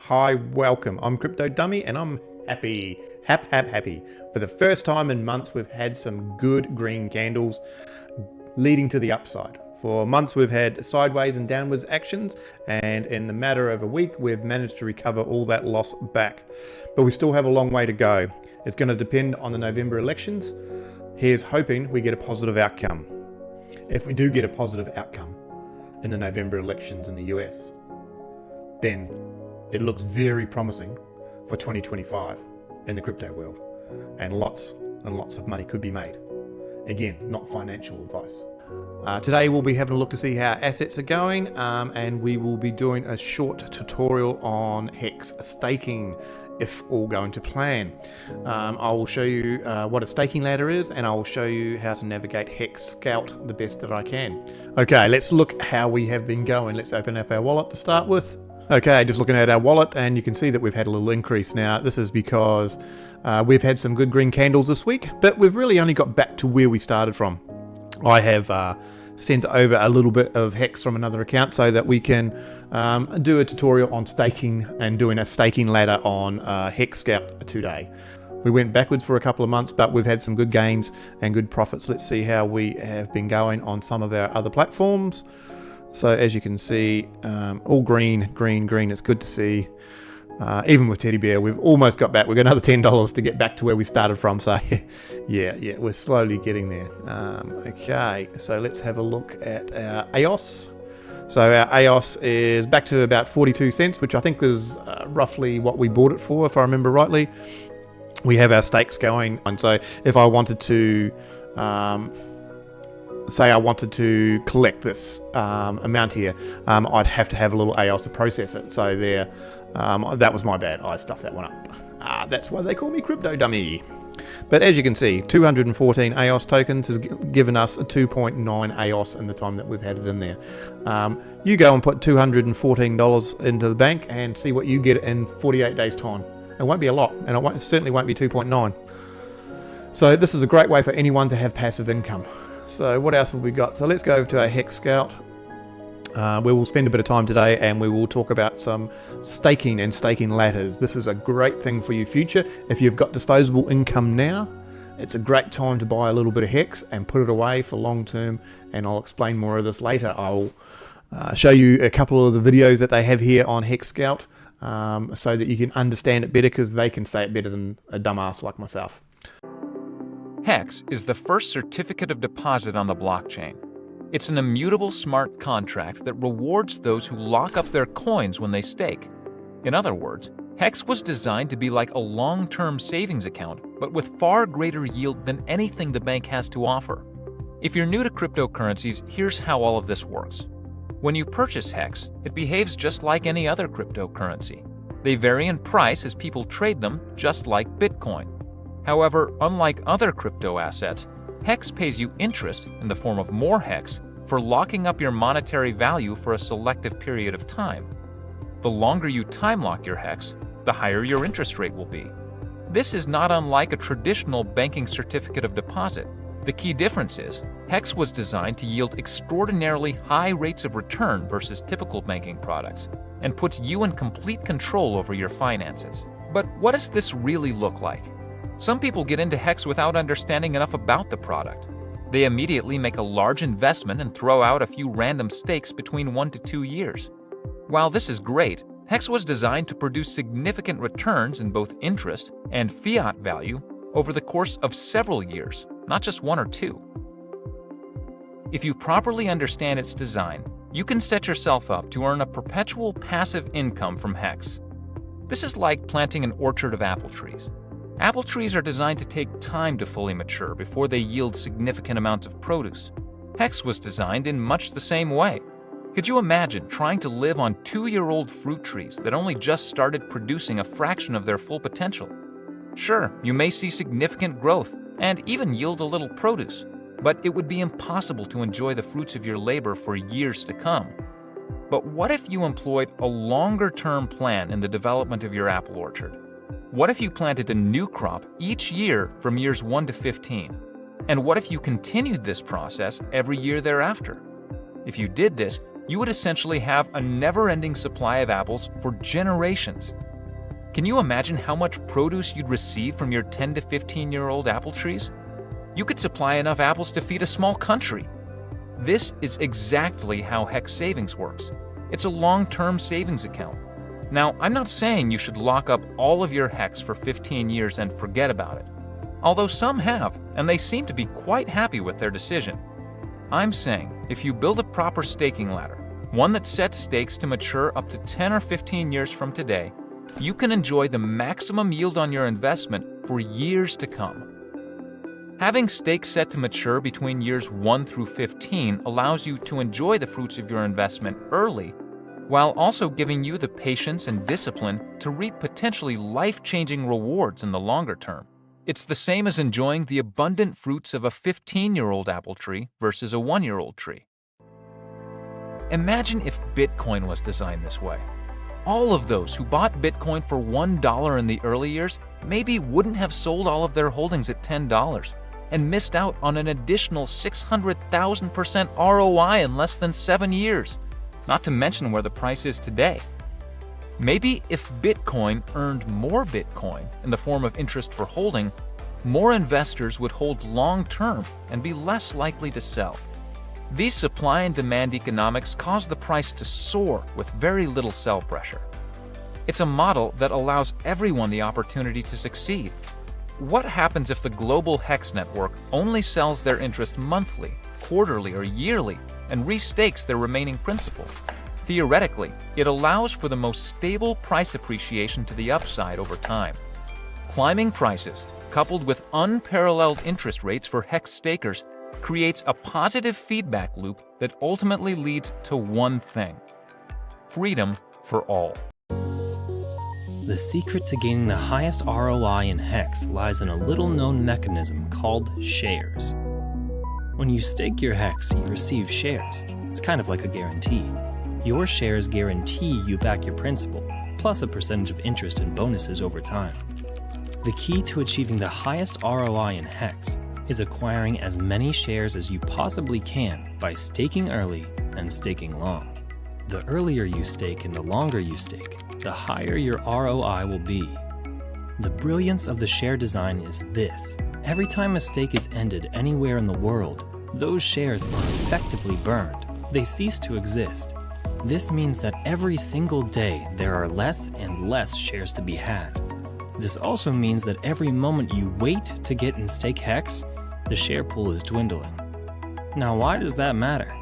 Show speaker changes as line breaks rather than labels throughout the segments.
Hi, welcome. I'm Crypto Dummy and I'm happy. Happy. For the first time in months, we've had some good green candles leading to the upside. For months, we've had sideways and downwards actions, and in the matter of a week, we've managed to recover all that loss back. But we still have a long way to go. It's going to depend on the November elections. Here's hoping we get a positive outcome. If we do get a positive outcome in the November elections in the US, then it looks very promising for 2025 in the crypto world, and lots of money could be made. Again, not financial advice. Today we'll be having a look to see how assets are going, and we will be doing a short tutorial on Hex staking if all going to plan. I will show you what a staking ladder is, and I will show you how to navigate Hex Scout the best that I can. Okay, let's look how we have been going. Let's open up our wallet to start with. Okay, just looking at our wallet, and you can see that we've had a little increase. Now, this is because we've had some good green candles this week, but we've really only got back to where we started from. I have sent over a little bit of Hex from another account so that we can do a tutorial on staking and doing a staking ladder on Hex Scout today. We went backwards for a couple of months, but we've had some good gains and good profits. Let's see how we have been going on some of our other platforms. So as you can see, all green. It's good to see. Even with Teddy Bear, we've almost got back. We've got another $10 to get back to where we started from. So yeah, we're slowly getting there. Okay, so let's have a look at our EOS. So our EOS is back to about 42 cents, which I think is roughly what we bought it for, if I remember rightly. We have our stakes going, and so if I wanted to say I wanted to collect this amount here, I'd have to have a little EOS to process it. So there, that was my bad. I stuffed that one up. That's why they call me Crypto Dummy. But as you can see, 214 EOS tokens has given us a 2.9 EOS in the time that we've had it in there. You go and put $214 into the bank and see what you get in 48 days time. It won't be a lot, and it certainly won't be 2.9. So this is a great way for anyone to have passive income. So what else have we got? So let's go over to our Hex Scout. We will spend a bit of time today and we will talk about some staking and staking ladders. This is a great thing for your future. If you've got disposable income now, it's a great time to buy a little bit of Hex and put it away for long term, and I'll explain more of this later. I'll show you a couple of the videos that they have here on Hex Scout so that you can understand it better, because they can say it better than a dumbass like myself.
Hex is the first certificate of deposit on the blockchain. It's an immutable smart contract that rewards those who lock up their coins when they stake. In other words, Hex was designed to be like a long-term savings account, but with far greater yield than anything the bank has to offer. If you're new to cryptocurrencies, here's how all of this works. When you purchase Hex, it behaves just like any other cryptocurrency. They vary in price as people trade them, just like Bitcoin. However, unlike other crypto assets, Hex pays you interest in the form of more Hex for locking up your monetary value for a selective period of time. The longer you time lock your Hex, the higher your interest rate will be. This is not unlike a traditional banking certificate of deposit. The key difference is, Hex was designed to yield extraordinarily high rates of return versus typical banking products, and puts you in complete control over your finances. But what does this really look like? Some people get into Hex without understanding enough about the product. They immediately make a large investment and throw out a few random stakes between 1 to 2 years. While this is great, Hex was designed to produce significant returns in both interest and fiat value over the course of several years, not just 1 or 2. If you properly understand its design, you can set yourself up to earn a perpetual passive income from Hex. This is like planting an orchard of apple trees. Apple trees are designed to take time to fully mature before they yield significant amounts of produce. Hex was designed in much the same way. Could you imagine trying to live on 2-year-old fruit trees that only just started producing a fraction of their full potential? Sure, you may see significant growth and even yield a little produce, but it would be impossible to enjoy the fruits of your labor for years to come. But what if you employed a longer-term plan in the development of your apple orchard? What if you planted a new crop each year from years 1 to 15? And what if you continued this process every year thereafter? If you did this, you would essentially have a never-ending supply of apples for generations. Can you imagine how much produce you'd receive from your 10 to 15-year-old apple trees? You could supply enough apples to feed a small country. This is exactly how Hex Savings works. It's a long-term savings account. Now, I'm not saying you should lock up all of your Hex for 15 years and forget about it, although some have, and they seem to be quite happy with their decision. I'm saying if you build a proper staking ladder, one that sets stakes to mature up to 10 or 15 years from today, you can enjoy the maximum yield on your investment for years to come. Having stakes set to mature between years 1 through 15 allows you to enjoy the fruits of your investment early, while also giving you the patience and discipline to reap potentially life-changing rewards in the longer term. It's the same as enjoying the abundant fruits of a 15-year-old apple tree versus a 1-year-old tree. Imagine if Bitcoin was designed this way. All of those who bought Bitcoin for $1 in the early years maybe wouldn't have sold all of their holdings at $10 and missed out on an additional 600,000% ROI in less than 7 years, not to mention where the price is today. Maybe if Bitcoin earned more Bitcoin in the form of interest for holding, more investors would hold long-term and be less likely to sell. These supply and demand economics cause the price to soar with very little sell pressure. It's a model that allows everyone the opportunity to succeed. What happens if the global Hex network only sells their interest monthly, quarterly, or yearly and restakes their remaining principal? Theoretically, it allows for the most stable price appreciation to the upside over time. Climbing prices, coupled with unparalleled interest rates for Hex stakers, creates a positive feedback loop that ultimately leads to one thing: freedom for all.
The secret to gaining the highest ROI in Hex lies in a little-known mechanism called shares. When you stake your Hex, you receive shares. It's kind of like a guarantee. Your shares guarantee you back your principal, plus a percentage of interest and bonuses over time. The key to achieving the highest ROI in Hex is acquiring as many shares as you possibly can by staking early and staking long. The earlier you stake and the longer you stake, the higher your ROI will be. The brilliance of the share design is this: every time a stake is ended anywhere in the world, those shares are effectively burned. They cease to exist. This means that every single day there are less and less shares to be had. This also means that every moment you wait to get in stake Hex, the share pool is dwindling. Now, why does that matter?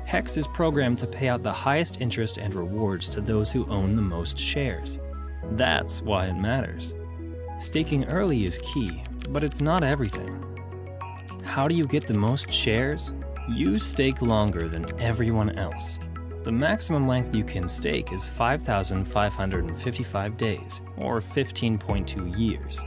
Hex is programmed to pay out the highest interest and rewards to those who own the most shares. That's why it matters. Staking early is key, but it's not everything. How do you get the most shares? You stake longer than everyone else. The maximum length you can stake is 5,555 days, or 15.2 years.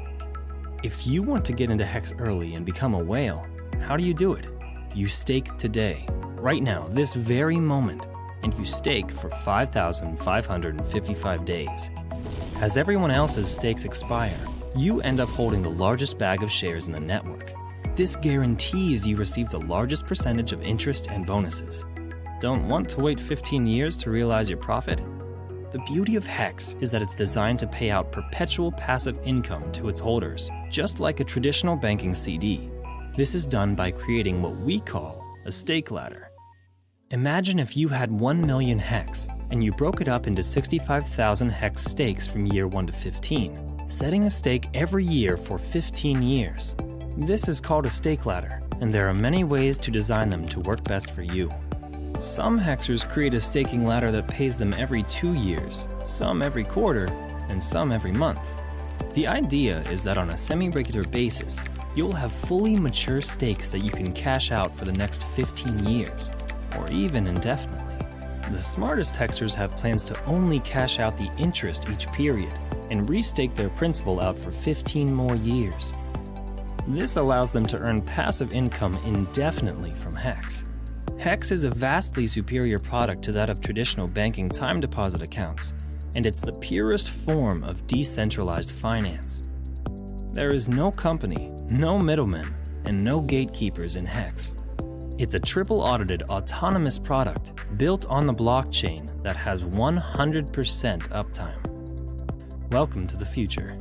If you want to get into Hex early and become a whale, how do you do it? You stake today, right now, this very moment, and you stake for 5,555 days. As everyone else's stakes expire, you end up holding the largest bag of shares in the network. This guarantees you receive the largest percentage of interest and bonuses. Don't want to wait 15 years to realize your profit? The beauty of Hex is that it's designed to pay out perpetual passive income to its holders, just like a traditional banking CD. This is done by creating what we call a stake ladder. Imagine if you had 1 million Hex and you broke it up into 65,000 Hex stakes from year 1 to 15, setting a stake every year for 15 years. This is called a stake ladder, and there are many ways to design them to work best for you. Some Hexers create a staking ladder that pays them every 2 years, some every quarter, and some every month. The idea is that on a semi-regular basis, you'll have fully mature stakes that you can cash out for the next 15 years, or even indefinitely. The smartest Hexers have plans to only cash out the interest each period and restake their principal out for 15 more years. This allows them to earn passive income indefinitely from Hex. Hex is a vastly superior product to that of traditional banking time deposit accounts, and it's the purest form of decentralized finance. There is no company, no middlemen, and no gatekeepers in Hex. It's a triple audited autonomous product built on the blockchain that has 100% uptime. Welcome to the future.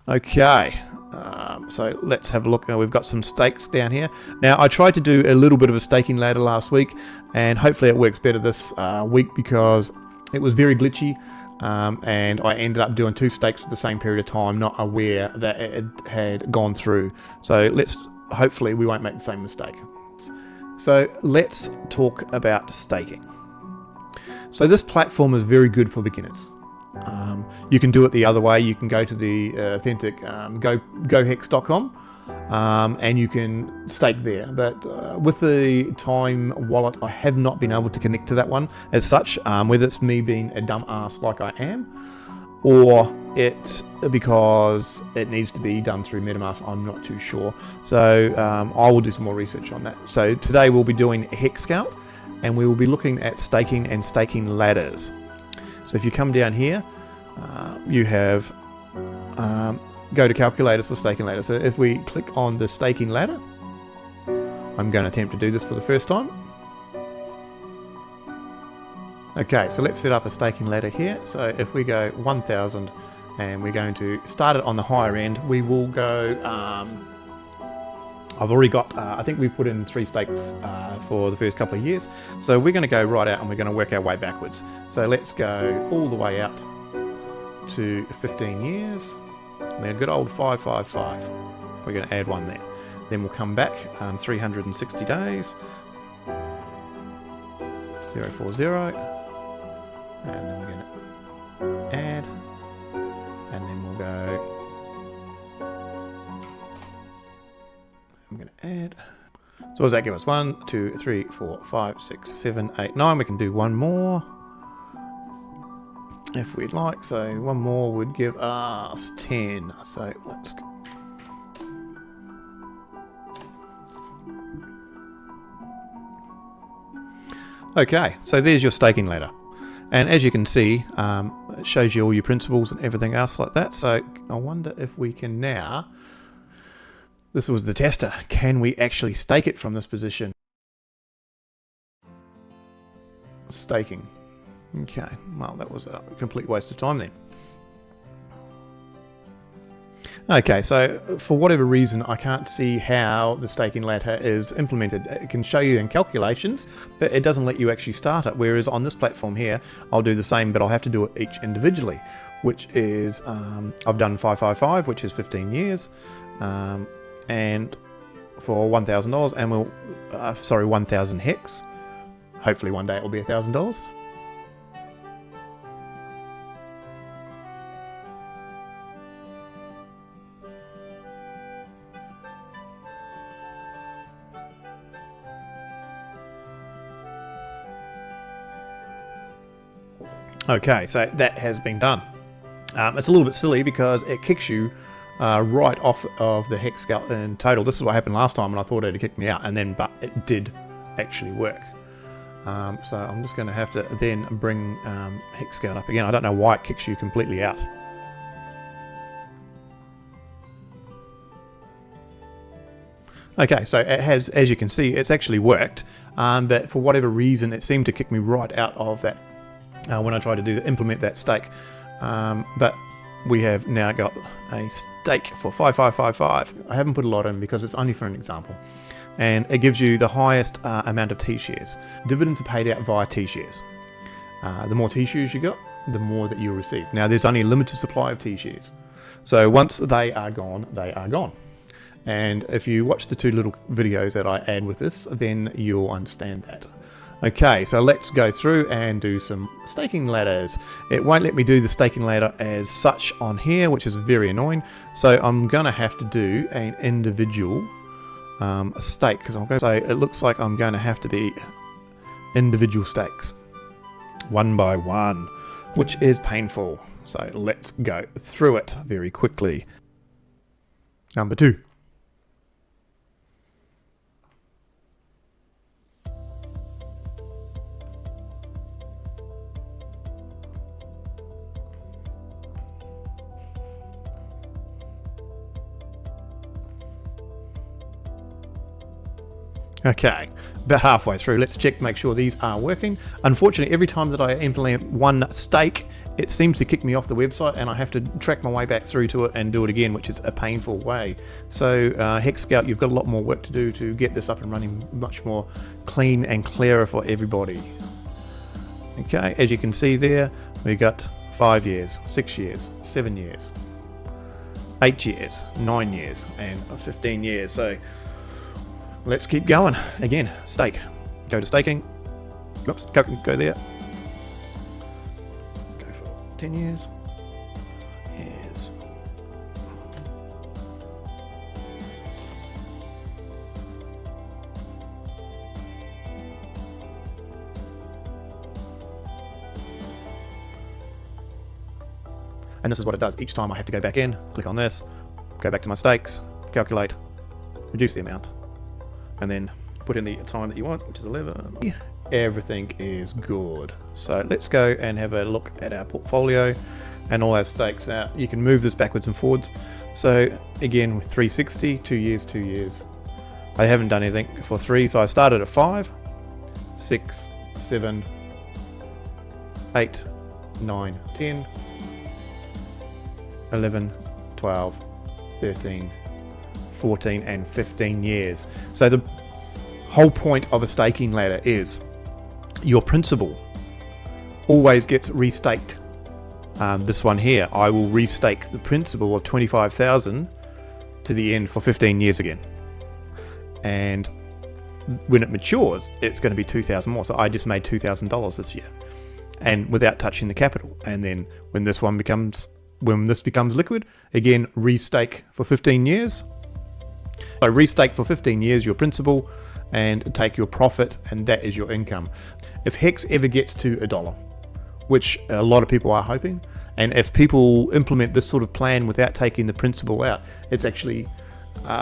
Okay, so let's have a look. We've got some stakes down here. Now, I tried to do a little bit of a staking ladder last week, and hopefully it works better this week because it was very glitchy, and I ended up doing 2 stakes for the same period of time, not aware that it had gone through. So hopefully we won't make the same mistake. So let's talk about staking. So this platform is very good for beginners. You can do it the other way. You can go to the authentic gohex.com and you can stake there. But with the Time wallet, I have not been able to connect to that one as such, whether it's me being a dumb ass like I am, or it's because it needs to be done through MetaMask. I'm not too sure. So I will do some more research on that. So today we'll be doing Hex Scout, and we will be looking at staking and staking ladders. So if you come down here, you have go to calculators for staking ladder. So if we click on the staking ladder, I'm going to attempt to do this for the first time. Okay, so let's set up a staking ladder here. So if we go 1,000 and we're going to start it on the higher end, we will go, I've already got, I think we put in 3 stakes for the first couple of years. So we're going to go right out and we're going to work our way backwards. So let's go all the way out to 15 years. And then a good old 555. We're going to add 1 there. Then we'll come back 360 days. 040. And then we're going to add. And then we'll go. I'm going to add. So what does that give us? 1, 2, 3, 4, 5, 6, 7, 8, 9. We can do 1 more if we'd like. So 1 more would give us 10. So let's go. Okay, so there's your staking ladder. And as you can see, it shows you all your principles and everything else like that. So I wonder if we can now... This was the tester. Can we actually stake it from this position? Staking. Okay, well, that was a complete waste of time then. Okay, so for whatever reason, I can't see how the staking ladder is implemented. It can show you in calculations, but it doesn't let you actually start it. Whereas on this platform here, I'll do the same, but I'll have to do it each individually, which is, I've done 555, which is 15 years. And for $1,000, and we'll, 1,000 hex. Hopefully one day it will be $1,000. Okay, so that has been done. It's a little bit silly because it kicks you right off of the Hex Scout in total. This is what happened last time, and I thought it had kicked me out, and then but it did actually work. So I'm just going to have to then bring Hex Scout up again. I don't know why it kicks you completely out. Okay, so it has, as you can see, it's actually worked, but for whatever reason, it seemed to kick me right out of that when I tried to implement that stake. But we have now got a stake for 5555. I haven't put a lot in because it's only for an example. And it gives you the highest amount of T-shares. Dividends are paid out via T-shares. The more T-shares you got, the more that you'll receive. Now, there's only a limited supply of T-shares. So once they are gone, they are gone. And if you watch the 2 little videos that I add with this, then you'll understand that. Okay, so let's go through and do some staking ladders. It won't let me do the staking ladder as such on here, which is very annoying. So I'm going to have to do an individual stake, because I'm going to say it looks like I'm going to have to be individual stakes, 1 by 1, which is painful. So let's go through it very quickly. Number 2. Okay, about halfway through. Let's check, make sure these are working. Unfortunately, every time that I implement one stake, it seems to kick me off the website and I have to track my way back through to it and do it again, which is a painful way. So Hex Scout, you've got a lot more work to do to get this up and running much more clean and clearer for everybody. Okay, as you can see there, we got 5 years, 6 years, 7 years, 8 years, 9 years, and 15 years. So let's keep going. Again, stake. Go to staking. Oops, go there. Go for 10 years. Yes. And this is what it does. Each time I have to go back in, click on this, go back to my stakes, calculate, reduce the amount, and then put in the time that you want, which is 11. Everything is good. So let's go and have a look at our portfolio and all our stakes. Now you can move this backwards and forwards. So again, with 360, 2 years, 2 years. I haven't done anything for 3, so I started at 5, 6, 7, 8, 9, 10, 11, 12, 13, 14 and 15 years. So the whole point of a staking ladder is your principal always gets restaked. This one here, I will restake the principal of 25,000 to the end for 15 years again. And when it matures, it's going to be 2,000 more. So I just made $2,000 this year, and without touching the capital. And then when this becomes liquid, again, restake for 15 years. So restake for 15 years your principal and take your profit, and that is your income. If Hex ever gets to $1, which a lot of people are hoping, and if people implement this sort of plan without taking the principal out, it's actually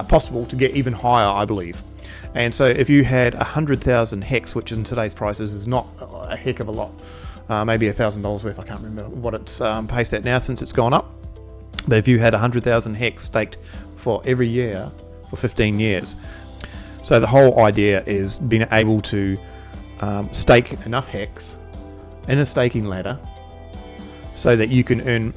possible to get even higher, I believe. And so if you had 100,000 Hex, which in today's prices is not a heck of a lot, maybe $1,000 worth, I can't remember what it's paced at now since it's gone up. But if you had 100,000 Hex staked for every year for 15 years. So the whole idea is being able to stake enough Hex in a staking ladder so that you can earn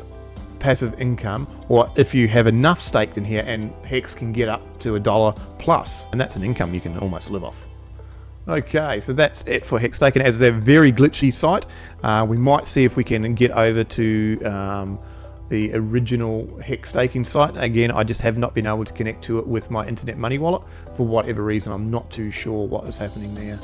passive income, or if you have enough staked in here and Hex can get up to $1 plus, and that's an income you can almost live off. Okay, so that's it for Hex staking. As they're a very glitchy site, we might see if we can get over to the original Hex staking site. Again, I just have not been able to connect to it with my internet money wallet for whatever reason. I'm not too sure what is happening there.